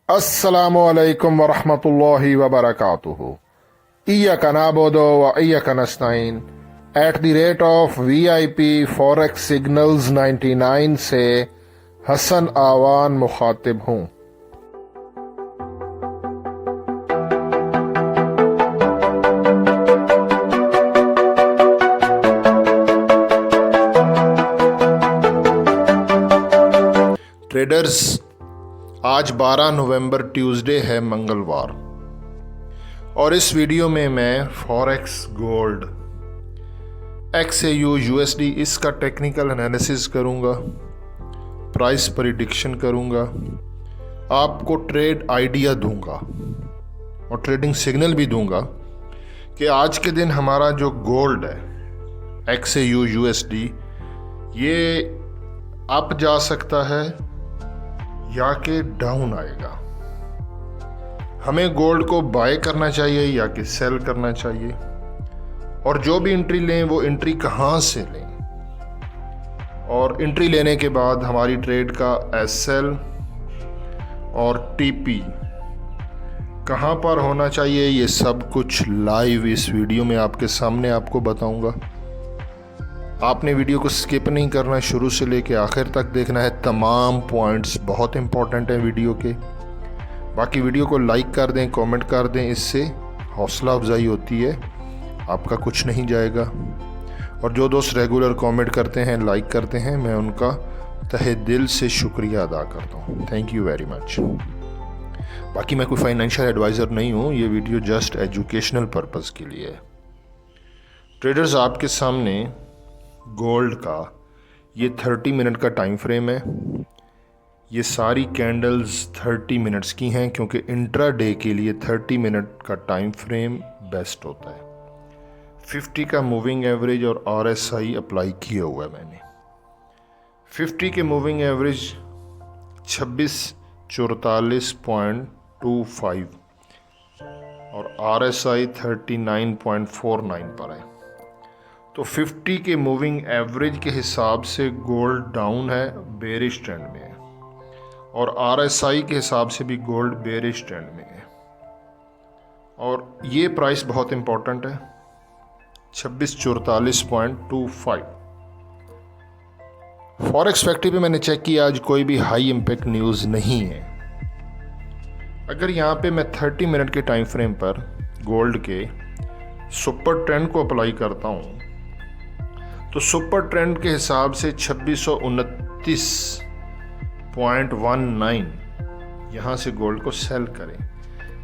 अस्सलामु अलैकुम वरहमतुल्लाहि वबरकातुहू। इय्याका नअबुदु व इय्याका नस्तईन @ VIP फॉरेक्स सिग्नल्स 99 से हसन आवान मुखातिब हूँ। ट्रेडर्स, आज 12 नवंबर ट्यूसडे है, मंगलवार, और इस वीडियो में मैं फॉरेक्स गोल्ड XAU USD इसका टेक्निकल एनालिसिस करूंगा, प्राइस प्रेडिक्शन करूंगा, आपको ट्रेड आइडिया दूंगा और ट्रेडिंग सिग्नल भी दूंगा कि आज के दिन हमारा जो गोल्ड है XAU USD ये अप जा सकता है या कि डाउन आएगा। हमें गोल्ड को बाय करना चाहिए या कि सेल करना चाहिए, और जो भी एंट्री लें वो एंट्री कहाँ से लें, और एंट्री लेने के बाद हमारी ट्रेड का SL और TP कहाँ पर होना चाहिए, ये सब कुछ लाइव इस वीडियो में आपके सामने आपको बताऊंगा। आपने वीडियो को स्किप नहीं करना, शुरू से लेके आखिर तक देखना है। तमाम पॉइंट्स बहुत इंपॉर्टेंट हैं वीडियो के। बाकी वीडियो को लाइक कर दें, कमेंट कर दें, इससे हौसला अफजाई होती है, आपका कुछ नहीं जाएगा। और जो दोस्त रेगुलर कमेंट करते हैं, लाइक करते हैं, मैं उनका तहे दिल से शुक्रिया अदा करता हूँ। Thank you very much. बाकी मैं कोई फाइनेंशियल एडवाइज़र नहीं हूँ, ये वीडियो जस्ट एजुकेशनल पर्पज़ के लिए है। ट्रेडर्स, आपके सामने गोल्ड का ये 30 मिनट का टाइम फ्रेम है। ये सारी कैंडल्स 30 मिनट्स की हैं, क्योंकि इंट्रा डे के लिए 30 मिनट का टाइम फ्रेम बेस्ट होता है। 50 का मूविंग एवरेज और RSI अप्लाई किया हुआ है मैंने। 50 के मूविंग एवरेज 2644.25 और RSI 39.49 पर है। तो 50 के मूविंग एवरेज के हिसाब से गोल्ड डाउन है, बेरिश ट्रेंड में है, और RSI के हिसाब से भी गोल्ड बेरिश ट्रेंड में है। और ये प्राइस बहुत इंपॉर्टेंट है, 2644.25। फॉरेक्स फैक्ट्री पे मैंने चेक किया, आज कोई भी हाई इम्पैक्ट न्यूज़ नहीं है। अगर यहाँ पे मैं 30 मिनट के टाइम फ्रेम पर गोल्ड के सुपर ट्रेंड को अप्लाई करता हूँ, तो सुपर ट्रेंड के हिसाब से 2629.19 यहाँ से गोल्ड को सेल करें।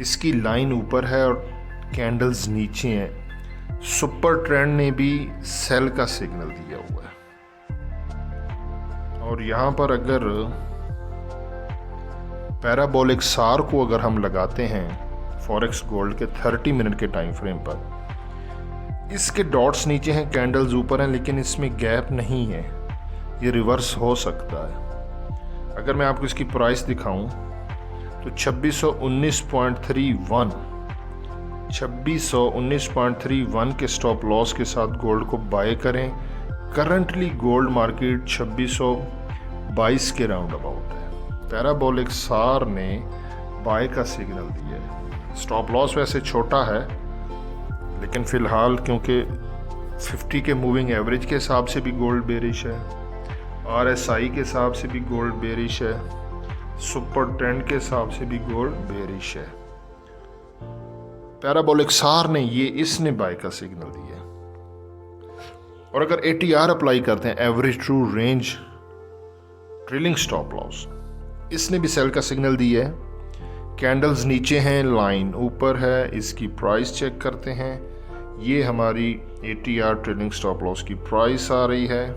इसकी लाइन ऊपर है और कैंडल्स नीचे हैं। सुपर ट्रेंड ने भी सेल का सिग्नल दिया हुआ है, और यहाँ पर अगर पैराबोलिक सार को अगर हम लगाते हैं फॉरेक्स गोल्ड के 30 मिनट के टाइम फ्रेम पर, इसके डॉट्स नीचे हैं, कैंडल्स ऊपर हैं, लेकिन इसमें गैप नहीं है, ये रिवर्स हो सकता है। अगर मैं आपको इसकी प्राइस दिखाऊं तो 2619.31 के स्टॉप लॉस के साथ गोल्ड को बाय करें। करंटली गोल्ड मार्केट 2622 के राउंड अबाउट है। पैराबोलिक सार ने बाय का सिग्नल दिया है। स्टॉप लॉस वैसे छोटा है, लेकिन फ़िलहाल क्योंकि 50 के मूविंग एवरेज के हिसाब से भी गोल्ड बेरिश है, RSI के हिसाब से भी गोल्ड बेरिश है, सुपर ट्रेंड के हिसाब से भी गोल्ड बेरिश है, पैराबोलिक सार ने इसने बाय का सिग्नल दिया है। और अगर ATR अप्लाई करते हैं, average true range trailing stop loss, इसने भी सेल का सिग्नल दिया है। कैंडल्स नीचे हैं, लाइन ऊपर है। इसकी प्राइस चेक करते हैं, ये हमारी ATR ट्रेलिंग स्टॉप लॉस की प्राइस आ रही है।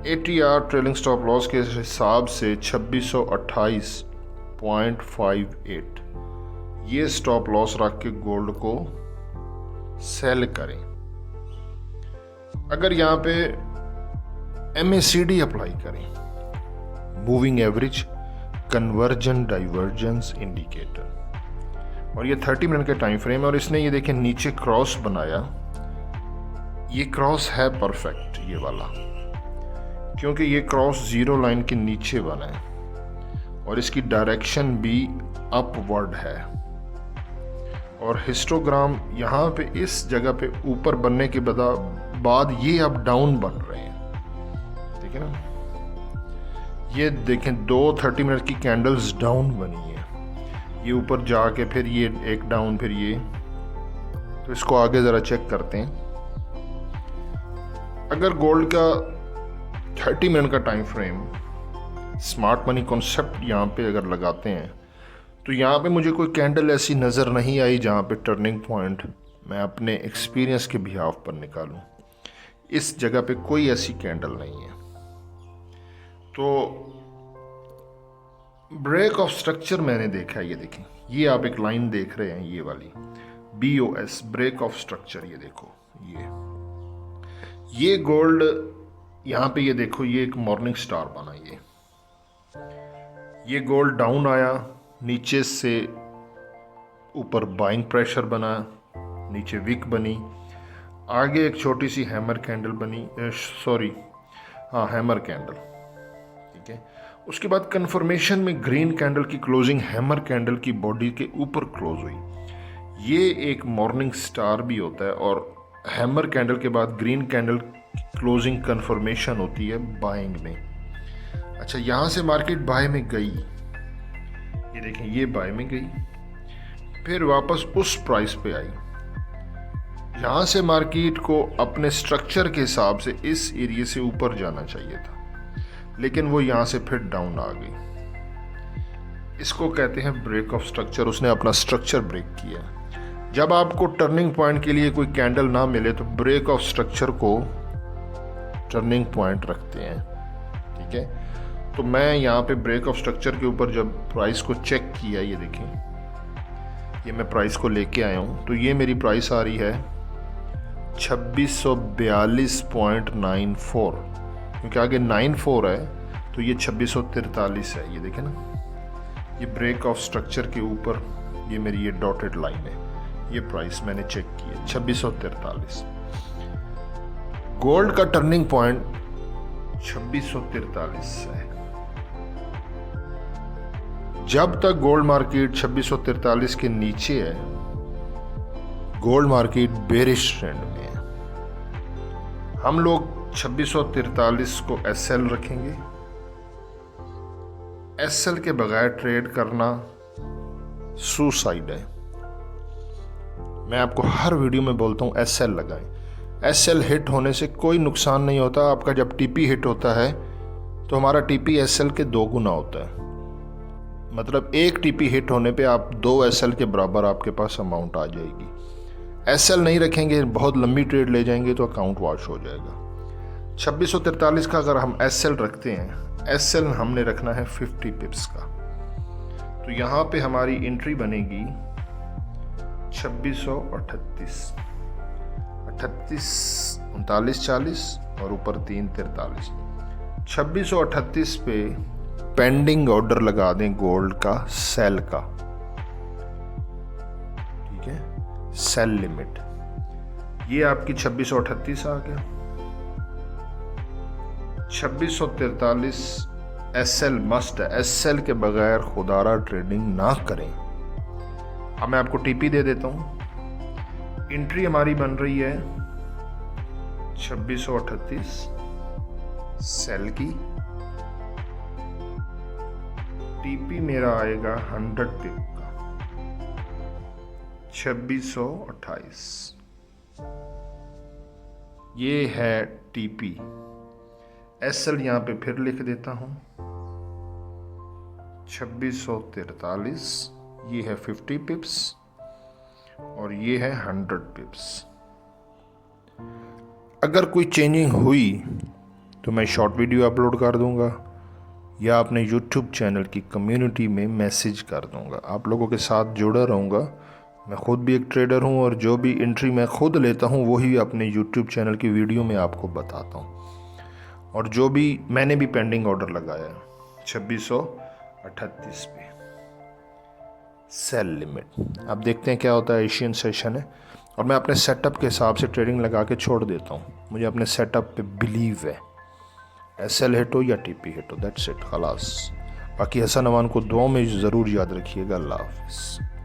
ATR ट्रेलिंग स्टॉप लॉस के हिसाब से 2628.58 ये स्टॉप लॉस रख के गोल्ड को सेल करें। अगर यहाँ पे MACD अप्लाई करें, moving average conversion divergence indicator, और ये 30 मिनट का टाइम फ्रेम है, और इसने ये देखें नीचे क्रॉस बनाया। ये क्रॉस है परफेक्ट, ये वाला, क्योंकि ये क्रॉस जीरो लाइन के नीचे बना है और इसकी डायरेक्शन भी अपवर्ड है और हिस्टोग्राम यहाँ पे इस जगह पे ऊपर बनने के बाद ये अब डाउन बन रहे हैं। ठीक है ना, ये देखें 2:30 मिनट की कैंडल्स डाउन बनी है, ये ऊपर जाके फिर ये एक डाउन, फिर ये। तो इसको आगे ज़रा चेक करते हैं। अगर गोल्ड का 30 मिनट का time frame smart money concept यहाँ पे अगर लगाते हैं तो यहाँ पे मुझे कोई कैंडल ऐसी नज़र नहीं आई जहाँ पे टर्निंग पॉइंट मैं अपने एक्सपीरियंस के बिहाफ पर निकालूं। इस जगह पे कोई ऐसी कैंडल नहीं है। तो ब्रेक ऑफ स्ट्रक्चर मैंने देखा है, ये देखें, ये आप एक लाइन देख रहे हैं, ये वाली BOS ब्रेक ऑफ स्ट्रक्चर। ये देखो, ये गोल्ड यहाँ पे, ये देखो, ये एक मॉर्निंग स्टार बना, ये गोल्ड डाउन आया, नीचे से ऊपर बाइंग प्रेशर बना, नीचे विक बनी, आगे एक छोटी सी हैमर कैंडल बनी, हैमर कैंडल। ठीक है, उसके बाद कंफर्मेशन में ग्रीन कैंडल की क्लोजिंग हैमर कैंडल की बॉडी के ऊपर क्लोज हुई। ये एक मॉर्निंग स्टार भी होता है और हैमर कैंडल के बाद ग्रीन कैंडल क्लोजिंग कंफर्मेशन होती है बाइंग में। अच्छा, यहाँ से मार्केट बाय में गई, ये देखें, ये बाय में गई, फिर वापस उस प्राइस पे आई। यहाँ से मार्केट को अपने स्ट्रक्चर के हिसाब से इस एरिया से ऊपर जाना चाहिए था, लेकिन वो यहाँ से फिर डाउन आ गई। इसको कहते हैं ब्रेक ऑफ स्ट्रक्चर। उसने अपना स्ट्रक्चर ब्रेक किया। जब आपको टर्निंग पॉइंट के लिए कोई कैंडल ना मिले तो ब्रेक ऑफ स्ट्रक्चर को टर्निंग पॉइंट रखते हैं। ठीक है, तो मैं यहाँ पे ब्रेक ऑफ स्ट्रक्चर के ऊपर जब प्राइस को चेक किया, ये देखें, ये मैं प्राइस को लेके आया हूँ, तो ये मेरी प्राइस आ रही है 2642.94, क्योंकि आगे 94 है तो ये 2643 है। ये देखें ना, ये ब्रेक ऑफ स्ट्रक्चर के ऊपर ये मेरी ये डॉटेड लाइन है, ये प्राइस मैंने चेक की है 2643। गोल्ड का टर्निंग पॉइंट 2643 है। जब तक गोल्ड मार्केट 2643 के नीचे है, गोल्ड मार्केट बेरिश ट्रेंड में है। हम लोग 2643 को SL रखेंगे। SL के बगैर ट्रेड करना सुसाइड है। मैं आपको हर वीडियो में बोलता हूँ SL लगाएं। SL हिट होने से कोई नुकसान नहीं होता। आपका जब TP हिट होता है तो हमारा TP SL के 2 गुना होता है। मतलब एक TP हिट होने पे आप 2 SL के बराबर आपके पास अमाउंट आ जाएगी। SL नहीं रखेंगे, बहुत लंबी ट्रेड ले जाएंगे तो अकाउंट वॉश हो जाएगा। 2643 का अगर हम SL रखते हैं, SL हमने रखना है 50 पिप्स का, तो यहाँ पे हमारी एंट्री बनेगी 2638, 39, 40 और ऊपर 3, 43। 2638 पे पेंडिंग ऑर्डर लगा दें गोल्ड का सेल का। ठीक है, सेल लिमिट ये आपकी 2638 आ गया। 2643 SL मस्ट है। SL के बगैर खुदारा ट्रेडिंग ना करें। अब मैं आपको TP दे देता हूं। एंट्री हमारी बन रही है 2638 सेल की। TP मेरा आएगा 100 पिप का 2628। ये है TP। SL यहाँ पे फिर लिख देता हूँ 2643। ये है 50 पिप्स और ये है 100 पिप्स। अगर कोई चेंजिंग हुई तो मैं शॉर्ट वीडियो अपलोड कर दूंगा या अपने YouTube चैनल की कम्युनिटी में मैसेज कर दूंगा। आप लोगों के साथ जुड़ा रहूँगा। मैं ख़ुद भी एक ट्रेडर हूँ और जो भी एंट्री मैं खुद लेता हूँ वही अपने YouTube चैनल की वीडियो में आपको बताता हूँ। और जो भी मैंने भी पेंडिंग ऑर्डर लगाया है 2638 पे सेल लिमिट। अब देखते हैं क्या होता है। एशियन सेशन है और मैं अपने सेटअप के हिसाब से ट्रेडिंग लगा के छोड़ देता हूँ। मुझे अपने सेटअप पे बिलीव है। SL हिट हो या TP हिट हो, दैट्स इट, खलास। बाकी हसन अमान को दुआओं में ज़रूर याद रखिएगा। अल्लाह हाफ़िज़।